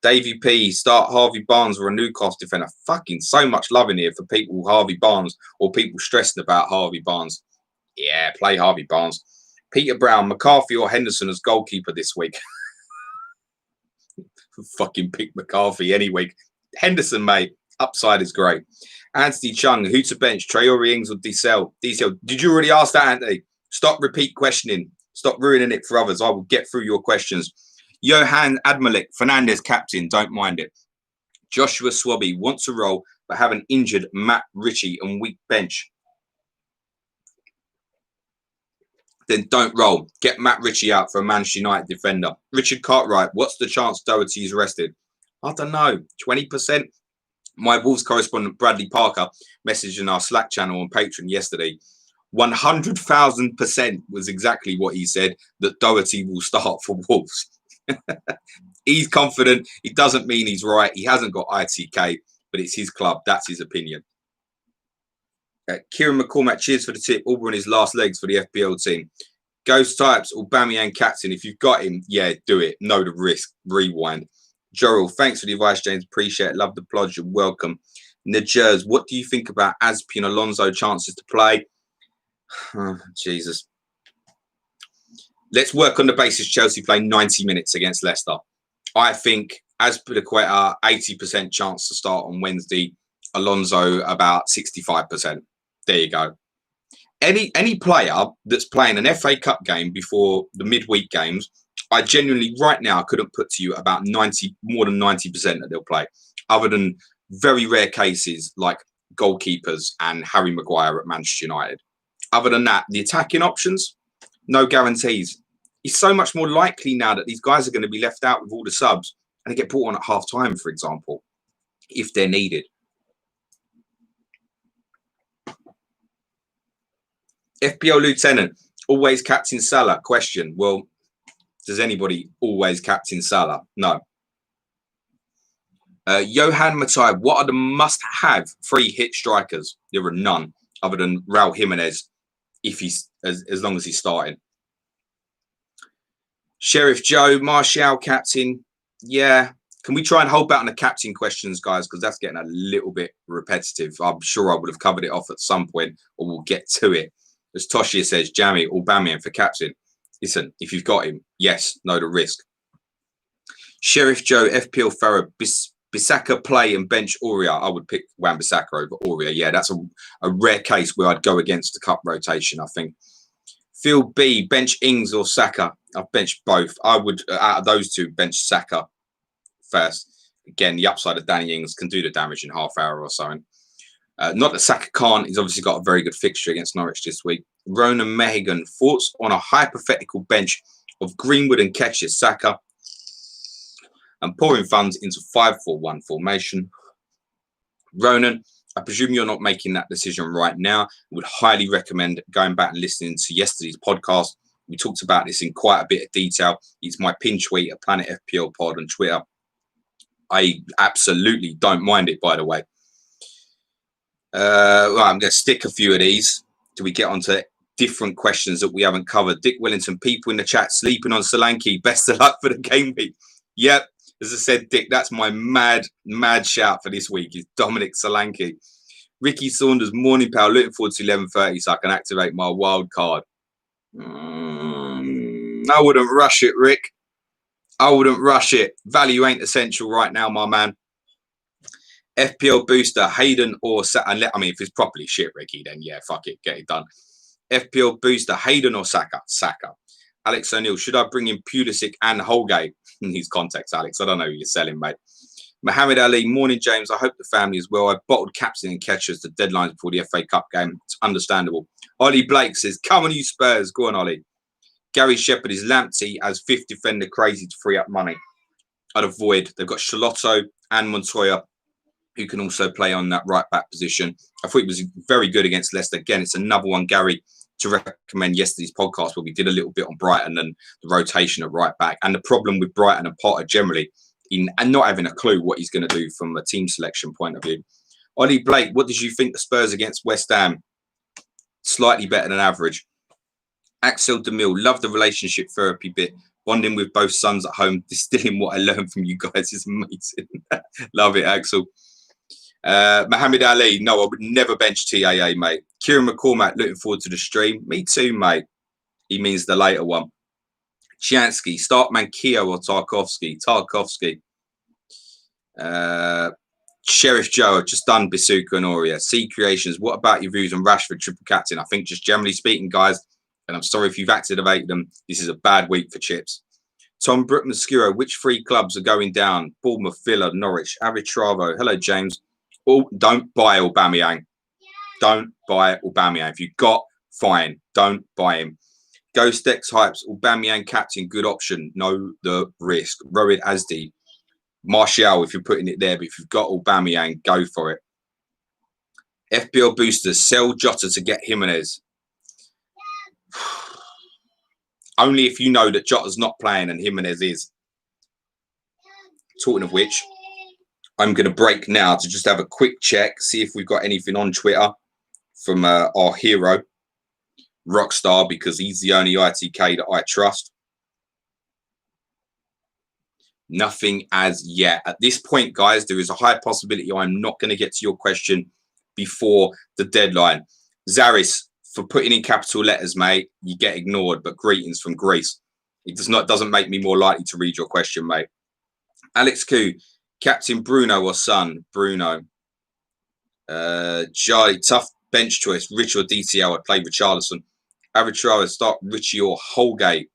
Davey P, start Harvey Barnes or a Newcastle defender. Fucking so much love in here for people with Harvey Barnes or people stressing about Harvey Barnes. Yeah, play Harvey Barnes. Peter Brown, McCarthy or Henderson as goalkeeper this week. Fucking pick McCarthy any week. Henderson, mate. Upside is great. Anthony Chung, who to bench? Traore, Ings or DCL? DCL. Did you already ask that, Anthony? Stop repeat questioning. Stop ruining it for others. I will get through your questions. Johan Admalik, Fernandes captain. Don't mind it. Joshua Swabby wants a role, but have an injured Matt Ritchie and weak bench. Then don't roll. Get Matt Ritchie out for a Manchester United defender. Richard Cartwright, what's the chance Doherty is rested? I don't know. 20%. My Wolves correspondent Bradley Parker messaged in our Slack channel on Patreon yesterday. 100,000% was exactly what he said, that Doherty will start for Wolves. He's confident. It doesn't mean he's right. He hasn't got ITK, but it's his club. That's his opinion. Kieran McCormack, cheers for the tip. Auburn his last legs for the FPL team. Ghost types, Aubameyang captain. If you've got him, yeah, do it. Know the risk. Rewind. Jorrell, thanks for the advice, James. Appreciate it. Love the plod. You're welcome. Najers, what do you think about Azpi and Alonso chances to play? Oh, Jesus. Let's work on the basis Chelsea play 90 minutes against Leicester. I think Azpilicueta, 80% chance to start on Wednesday. Alonso, about 65%. There you go. Any player that's playing an FA Cup game before the midweek games, I genuinely right now couldn't put to you about more than 90% that they'll play, other than very rare cases like goalkeepers and Harry Maguire at Manchester United. Other than that, the attacking options, no guarantees. It's so much more likely now that these guys are going to be left out with all the subs and they get brought on at half time, for example, if they're needed. FPL Lieutenant, always captain Salah? Question. Well, does anybody always captain Salah? No. Johan Matai, what are the must-have free hit strikers? There are none other than Raul Jimenez, if he's as long as he's starting. Sheriff Joe, Martial captain. Yeah. Can we try and hold back on the captain questions, guys? Because that's getting a little bit repetitive. I'm sure I would have covered it off at some point, or we'll get to it. As Toshia says, Jamie, Aubameyang for captain. Listen, if you've got him, yes, know the risk. Sheriff Joe, FPL Farah, Bissaka play and bench Aurea. I would pick Wan-Bissaka over Aurea. Yeah, that's a rare case where I'd go against the cup rotation, I think. Phil B, bench Ings or Saka. I've benched both. I would, out of those two, bench Saka first. Again, the upside of Danny Ings can do the damage in half hour or so. Not that Saka can't. He's obviously got a very good fixture against Norwich this week. Ronan Mehigan, thoughts on a hypothetical bench of Greenwood and Ketch's Saka and pouring funds into 5-4-1 formation. Ronan, I presume you're not making that decision right now. I would highly recommend going back and listening to yesterday's podcast. We talked about this in quite a bit of detail. It's my pin tweet at Planet FPL Pod on Twitter. I absolutely don't mind it, by the way. Well, I'm going to stick a few of these till we get onto different questions that we haven't covered. Dick Wellington, people in the chat sleeping on Solanke. Best of luck for the game week. Yep, as I said, Dick, that's my mad shout for this week is Dominic Solanke. Ricky Saunders, morning pal, looking forward to 11:30 so I can activate my wild card. I wouldn't rush it, Rick. I wouldn't rush it. Value ain't essential right now, my man. FPL booster, Hayden or Saka. I mean, if it's properly shit, Ricky, then yeah, fuck it, get it done. FPL booster, Hayden or Saka? Saka. Alex O'Neill, should I bring in Pulisic and Holgate? These contacts, Alex. I don't know who you're selling, mate. Mohammed Ali, morning, James. I hope the family is well. I bottled captain and catchers the deadlines before the FA Cup game. It's understandable. Ollie Blake says, come on, you Spurs. Go on, Ollie. Gary Shepherd is Lamptey as fifth defender crazy to free up money. I'd avoid. They've got Shalotto and Montoya, who can also play on that right back position. I thought he was very good against Leicester. Again, it's another one, Gary, to recommend yesterday's podcast where we did a little bit on Brighton and the rotation at right back. And the problem with Brighton and Potter generally, and not having a clue what he's going to do from a team selection point of view. Ollie Blake, what did you think the Spurs against West Ham? Slightly better than average. Axel DeMille, love the relationship therapy bit. Bonding with both sons at home, distilling what I learned from you guys is amazing. Love it, Axel. Mohammed Ali, no, I would never bench TAA, mate. Kieran McCormack, looking forward to the stream. Me too, mate. He means the later one. Chiansky, start Manquillo or Tarkovsky? Tarkovsky. Sheriff Joe, I've just done Bisuka and Aurea. C Creations, what about your views on Rashford triple captain? I think just generally speaking, guys, and I'm sorry if you've activated them, this is a bad week for chips. Tom Brookman Skiro, which three clubs are going down? Bournemouth, Villa, Norwich, Avitravo. Hello, James. Oh, don't buy Aubameyang. Don't buy Aubameyang. If you've got, fine. Don't buy him. Ghost X Hypes, Aubameyang captain, good option. Know the risk. Rohit Asdi. Martial, if you're putting it there, but if you've got Aubameyang, go for it. FPL boosters, sell Jota to get Jimenez. Only if you know that Jota's not playing and Jimenez is. Talking of which, I'm going to break now to just have a quick check, see if we've got anything on Twitter from our hero, Rockstar, because he's the only ITK that I trust. Nothing as yet. At this point, guys, there is a high possibility I'm not going to get to your question before the deadline. Zaris, for putting in capital letters, mate, you get ignored, but greetings from Greece. It doesn't make me more likely to read your question, mate. Alex Koo, Captain Bruno or Son? Bruno. Charlie, tough bench choice. Rich or DTL? I'd play Richarlison. Average I'd start Richie or Holgate.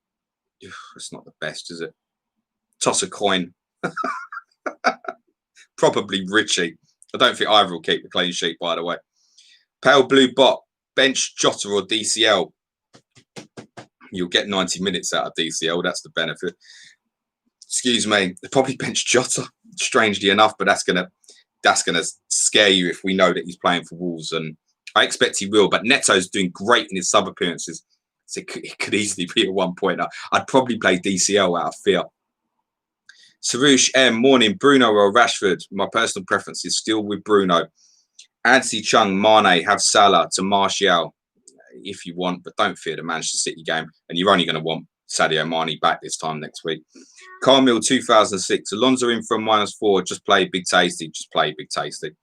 It's not the best, is it? Toss a coin. Probably Richie. I don't think either will keep the clean sheet, by the way. Pale Blue Bot, bench Jota or DCL. You'll get 90 minutes out of DCL. That's the benefit. Excuse me. They probably bench Jota, strangely enough, but that's gonna scare you if we know that he's playing for Wolves, and I expect he will. But Neto's doing great in his sub appearances, so it could easily be a 1-pointer. I'd probably play DCL out of fear. Sarush M, morning, Bruno or Rashford? My personal preference is still with Bruno. Ansi Chung, Mane, have Salah to Martial if you want, but don't fear the Manchester City game, and you're only going to want Sadio Mane back this time next week. Carmel 2006, Alonso in from -4, just play Big Tasty, just play Big Tasty.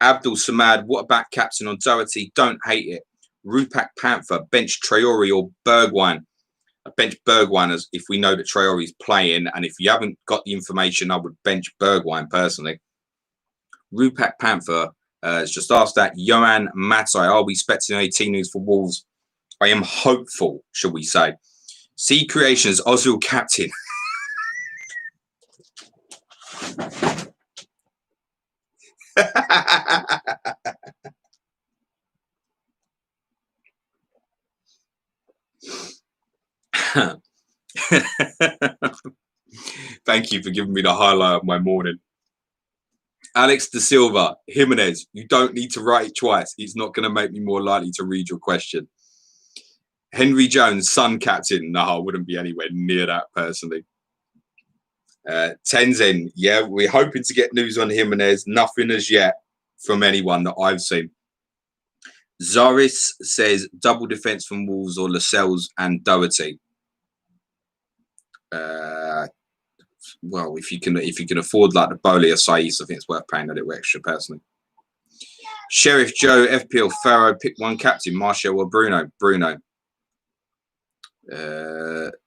Abdul Samad, what about captain on Doherty? Don't hate it. Rupak Panther, bench Traore or Bergwijn? Bench Bergwijn as if we know that Traore's playing, and if you haven't got the information, I would bench Bergwijn personally. Rupak Panther has just asked that. Johan Matai, are we expecting 18 news for Wolves? I am hopeful, shall we say. C Creations, Ozil captain. Thank you for giving me the highlight of my morning. Alex De Silva, Jimenez, you don't need to write it twice. It's not going to make me more likely to read your question. Henry Jones, Sun captain. No, I wouldn't be anywhere near that personally. Tenzin, yeah, we're hoping to get news on Jimenez. Nothing as yet from anyone that I've seen. Zaris says double defense from Wolves or Lascelles and Doherty. Well, if you can afford like the Bowley or Saiz, I think it's worth paying a little extra personally. Sheriff Joe, FPL Pharaoh, pick one captain, Martial or Bruno. Bruno.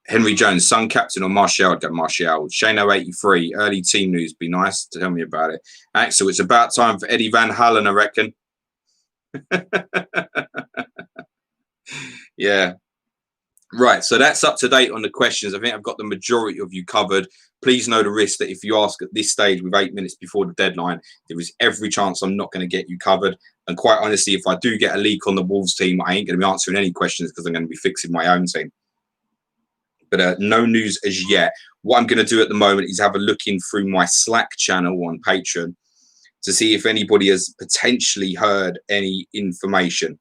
Henry Jones, Sun captain or Martial? I'd go Martial. Shano83, early team news. Be nice to tell me about it. Axel, it's about time for Eddie Van Halen, I reckon. Yeah. Right, so that's up to date on the questions. I think I've got the majority of you covered. Please know the risk that if you ask at this stage with 8 minutes before the deadline, there is every chance I'm not going to get you covered. And quite honestly, if I do get a leak on the Wolves team, I ain't going to be answering any questions because I'm going to be fixing my own team. But no news as yet. What I'm going to do at the moment is have a look in through my Slack channel on Patreon to see if anybody has potentially heard any information.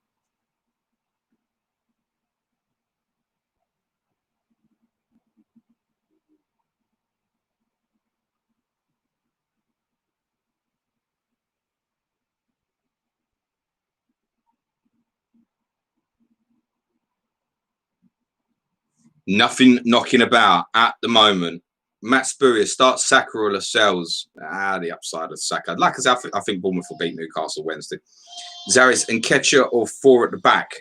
Nothing knocking about at the moment. Matt Spurrier, start Saka or Lascelles. The upside of Saka. Like I said, I think Bournemouth will beat Newcastle Wednesday. Zaris and Ketcher or 4 at the back?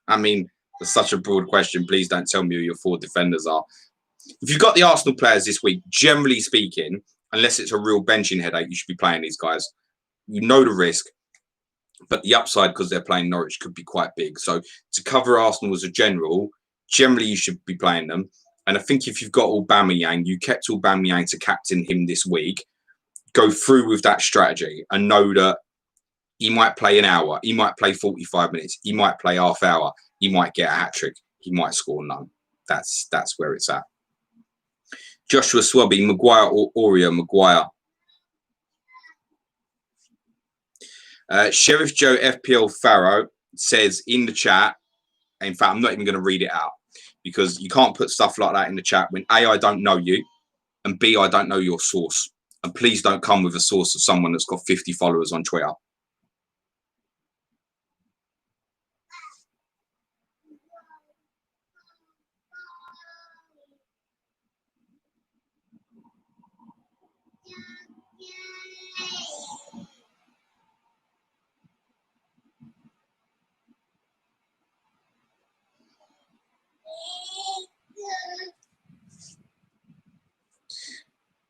I mean, that's such a broad question. Please don't tell me who your 4 defenders are. If you've got the Arsenal players this week, generally speaking, unless it's a real benching headache, you should be playing these guys. You know the risk, but the upside because they're playing Norwich could be quite big. So to cover Arsenal as a generally you should be playing them. And I think if you've got Aubameyang, you kept Aubameyang to captain him this week, go through with that strategy and know that he might play an hour, he might play 45 minutes, he might play half hour, he might get a hat-trick, he might score none. That's where it's at. Joshua Swabby, Maguire or Oreo? Maguire. Sheriff Joe FPL Pharaoh says in the chat, in fact, I'm not even going to read it out because you can't put stuff like that in the chat when A, I don't know you, and B, I don't know your source. And please don't come with a source of someone that's got 50 followers on Twitter.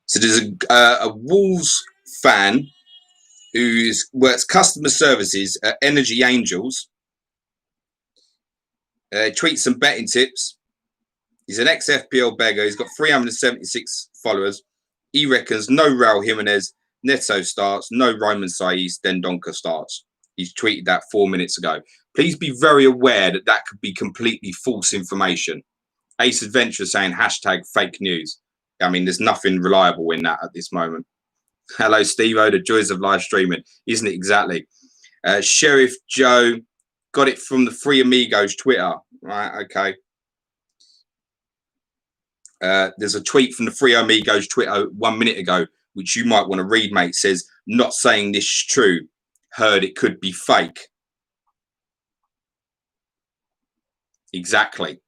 So there's a Wolves fan who works customer services at Energy Angels. Tweets some betting tips. He's an ex-FPL beggar. He's got 376 followers. He reckons no Raul Jimenez, Neto starts, no Roman Saiz, Dendonka starts. He's tweeted that 4 minutes ago. Please be very aware that that could be completely false information. Ace Adventure saying hashtag fake news. I mean, there's nothing reliable in that at this moment. Hello, Steve-O, the joys of live streaming. Isn't it exactly? Sheriff Joe got it from the Three Amigos Twitter. Right, okay. There's a tweet from the Three Amigos Twitter 1 minute ago, which you might want to read, mate. It says, not saying this is true. Heard it could be fake. Exactly.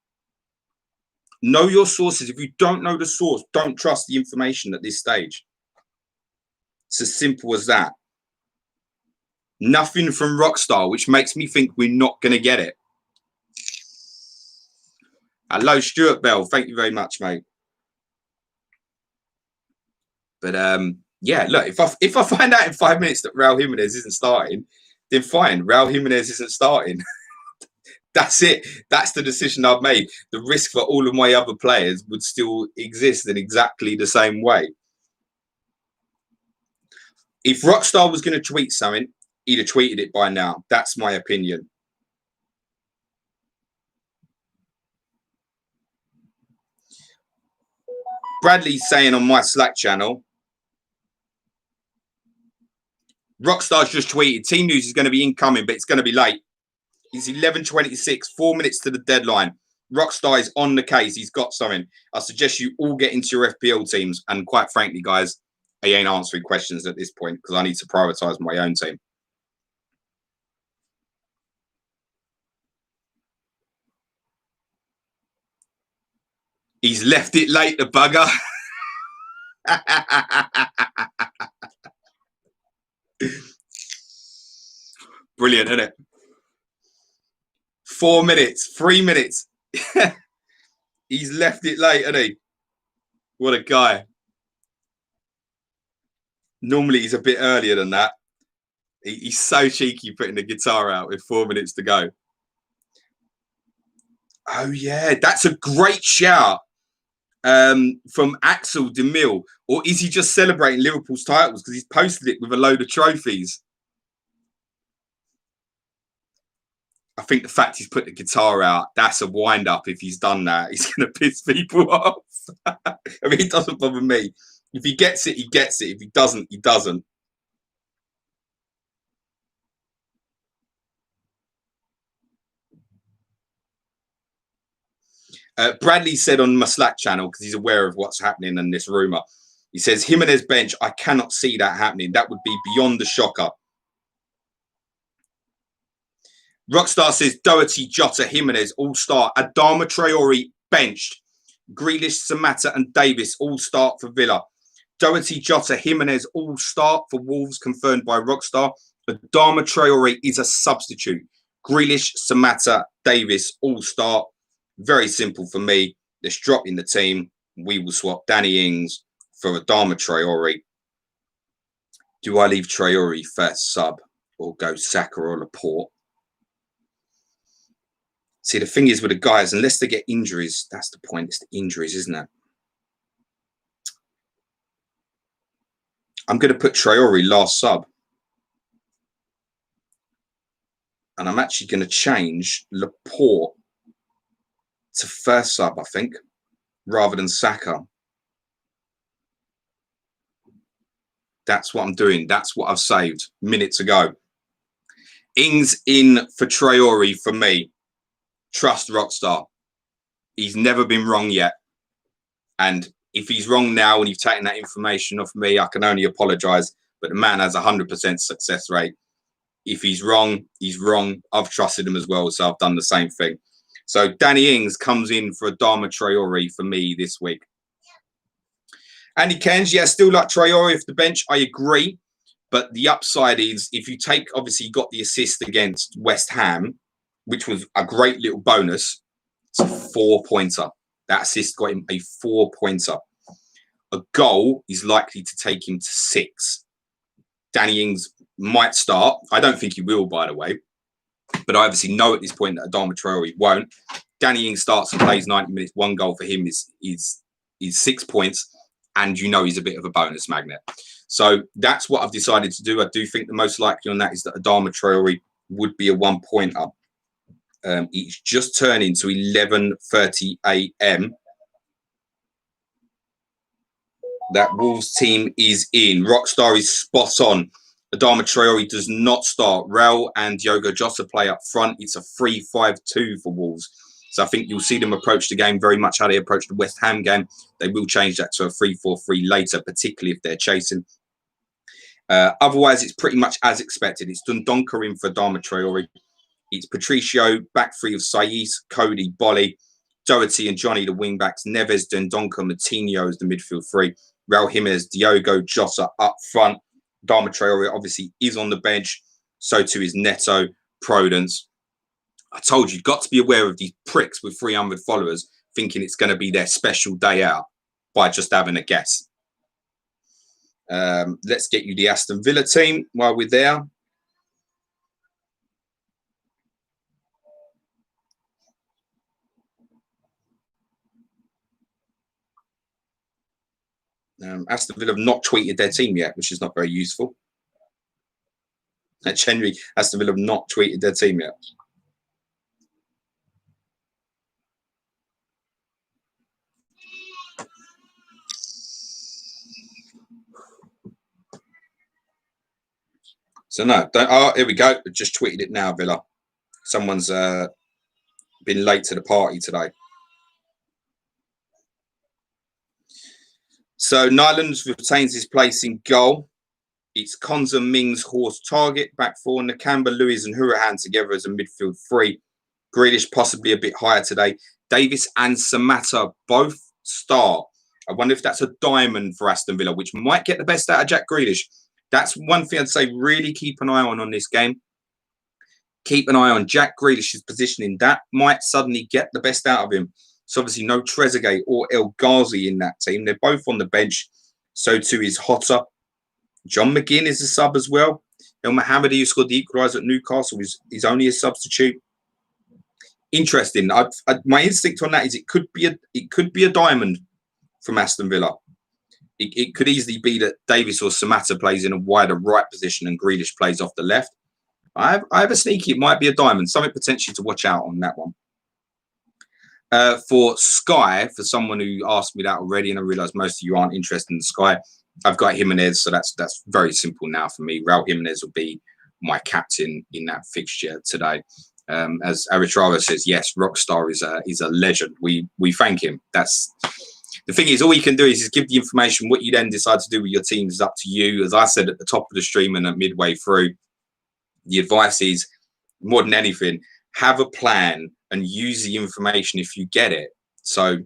Know your sources. If you don't know the source, don't trust the information at this stage. It's as simple as that. Nothing from Rockstar, which makes me think we're not going to get it. Hello, Stuart Bell. Thank you very much, mate. But yeah, look, if I find out in 5 minutes that Raul Jimenez isn't starting, then fine. Raul Jimenez isn't starting. That's it. That's the decision I've made. The risk for all of my other players would still exist in exactly the same way. If Rockstar was going to tweet something, he'd have tweeted it by now. That's my opinion. Bradley's saying on my Slack channel, Rockstar's just tweeted, team news is going to be incoming, but it's going to be late. It's 11:26, 4 minutes to the deadline. Rockstar is on the case. He's got something. I suggest you all get into your FPL teams. And quite frankly, guys, I ain't answering questions at this point because I need to prioritise my own team. He's left it late, the bugger. Brilliant, isn't it? 4 minutes, 3 minutes. He's left it late, hasn't he? What a guy. Normally he's a bit earlier than that. He's so cheeky putting the guitar out with 4 minutes to go. Oh, yeah, that's a great shout from Axel DeMille. Or is he just celebrating Liverpool's titles because he's posted it with a load of trophies? I think the fact he's put the guitar out, that's a wind-up if he's done that. He's going to piss people off. I mean, it doesn't bother me. If he gets it, he gets it. If he doesn't, he doesn't. Bradley said on my Slack channel, because he's aware of what's happening in this rumour, he says, Jimenez bench, I cannot see that happening. That would be beyond the shocker. Rockstar says, Doherty, Jota, Jimenez, all-star. Adama Traore, benched. Grealish, Samatta and Davis, all-start for Villa. Doherty, Jota, Jimenez, all-start for Wolves, confirmed by Rockstar. Adama Traore is a substitute. Grealish, Samatta, Davis, all-start. Very simple for me. Let's drop in the team. We will swap Danny Ings for Adama Traore. Do I leave Traore first sub or go Saka or Laporte? See, the thing is with the guys, unless they get injuries, that's the point. It's the injuries, isn't it? I'm going to put Traore last sub. And I'm actually going to change Laporte to first sub, I think, rather than Saka. That's what I'm doing. That's what I've saved minutes ago. Ings in for Traore for me. Trust Rockstar. He's never been wrong yet. And if he's wrong now and you've taken that information off me, I can only apologise. But the man has a 100% success rate. If he's wrong, he's wrong. I've trusted him as well, so I've done the same thing. So Danny Ings comes in for Adama Traore for me this week. Andy Kens, yeah, still like Traore off the bench. I agree. But the upside is if you take, obviously, you got the assist against West Ham, which was a great little bonus. It's a 4-pointer. That assist got him a 4-pointer. A goal is likely to take him to 6. Danny Ings might start. I don't think he will, by the way. But I obviously know at this point that Adama Traore won't. Danny Ings starts and plays 90 minutes. 1 goal for him is 6 points. And you know he's a bit of a bonus magnet. So that's what I've decided to do. I do think the most likely on that is that Adama Traore would be a 1-pointer. It's just turning to 11:30 a.m. That Wolves team is in. Rockstar is spot on. Adama Traore does not start. Raul and Diogo Jota play up front. It's a 3-5-2 for Wolves. So I think you'll see them approach the game very much how they approached the West Ham game. They will change that to a 3-4-3 later, particularly if they're chasing. Otherwise, it's pretty much as expected. It's Dundonka in for Adama Traore. It's Patricio, back three of Saiz, Cody, Bolly, Doherty and Johnny, the wing-backs. Neves, Dundonka, Moutinho as the midfield three. Raul Jimenez, Diogo Jota up front. Adama Traore obviously is on the bench. So too is Neto, Prudence. I told you, you've got to be aware of these pricks with 300 followers thinking it's going to be their special day out by just having a guess. Let's get you the Aston Villa team while we're there. Aston Villa have not tweeted their team yet, which is not very useful. Generally, Aston Villa have not tweeted their team yet. So no, don't. Oh, here we go. I just tweeted it now, Villa. Someone's been late to the party today. So Nyland retains his place in goal. It's Konza, Mings, Horse, Target, back four. Nakamba, Lewis and Hurahan together as a midfield three. Grealish possibly a bit higher today. Davis and Samatta both start. I wonder if that's a diamond for Aston Villa, which might get the best out of Jack Grealish. That's one thing I'd say really keep an eye on this game. Keep an eye on Jack Grealish's positioning. That might suddenly get the best out of him. So obviously no Trezeguet or El Ghazi in that team. They're both on the bench. So too is Hotter. John McGinn is a sub as well. El Mohammadi, who scored the equaliser at Newcastle, is only a substitute. Interesting. My instinct on that is it could be a diamond from Aston Villa. It could easily be that Davis or Samatta plays in a wider right position and Grealish plays off the left. I have a sneaky. It might be a diamond. Something potentially to watch out on that one. For Sky, for someone who asked me that already, and I realise most of you aren't interested in Sky, I've got Jimenez, so that's very simple now for me. Raul Jimenez will be my captain in that fixture today. As Aritrava says, yes, Rockstar is a legend. We thank him. That's the thing is, all you can do is give the information. What you then decide to do with your team is up to you. As I said at the top of the stream and at midway through, the advice is more than anything, have a plan and use the information if you get it. So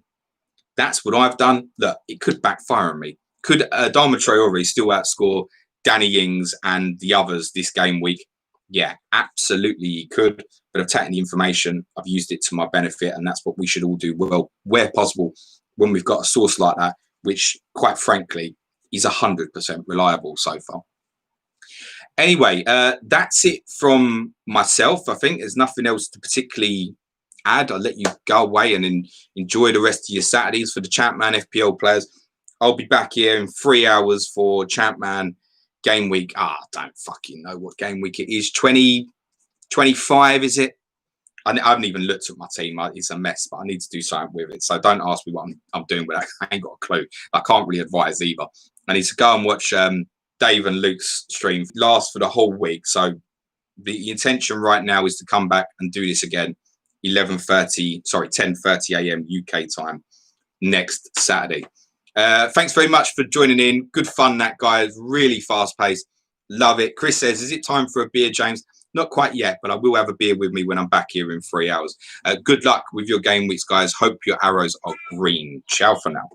that's what I've done. Look, it could backfire on me. Could Adama Traore still outscore Danny Ings and the others this game week? Yeah, absolutely he could. But I've taken the information, I've used it to my benefit, and that's what we should all do well, where possible, when we've got a source like that, which, quite frankly, is 100% reliable so far. Anyway, that's it from myself. I think there's nothing else to particularly add. I'll let you go away and enjoy the rest of your Saturdays. For the Champman FPL players, I'll be back here in 3 hours for Champman game week. I don't fucking know what game week it is. 2025, is it? I haven't even looked at my team. It's a mess, but I need to do something with it. So don't ask me what I'm doing with that. I ain't got a clue. I can't really advise either. I need to go and watch Dave and Luke's stream. Last for the whole week. So the intention right now is to come back and do this again 10:30 a.m. UK time next Saturday. Thanks very much for joining in. Good fun, that guy. Really fast paced. Love it. Chris says, is it time for a beer, James? Not quite yet, but I will have a beer with me when I'm back here in 3 hours. Good luck with your game weeks, guys. Hope your arrows are green. Ciao for now.